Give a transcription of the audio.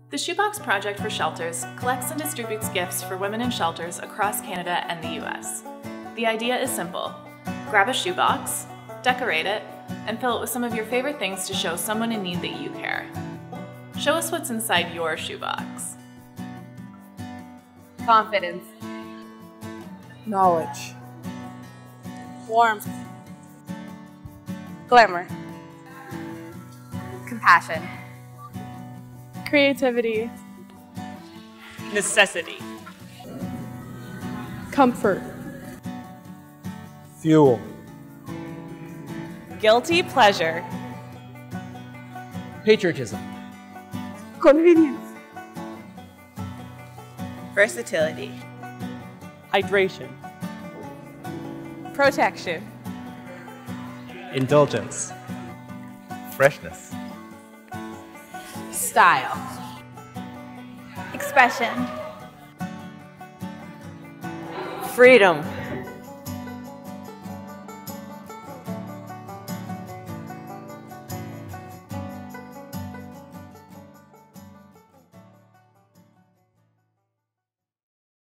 The Shoebox Project for Shelters collects and distributes gifts for women in shelters across Canada and the US. The idea is simple. Grab a shoebox, decorate it, and fill it with some of your favorite things to show someone in need that you care. Show us what's inside your shoebox. Confidence. Knowledge. Warmth. Glamour. Compassion. Creativity. Necessity. Comfort. Fuel. Guilty pleasure. Patriotism. Convenience. Versatility. Hydration. Protection. Indulgence. Freshness. Style. Expression. Freedom.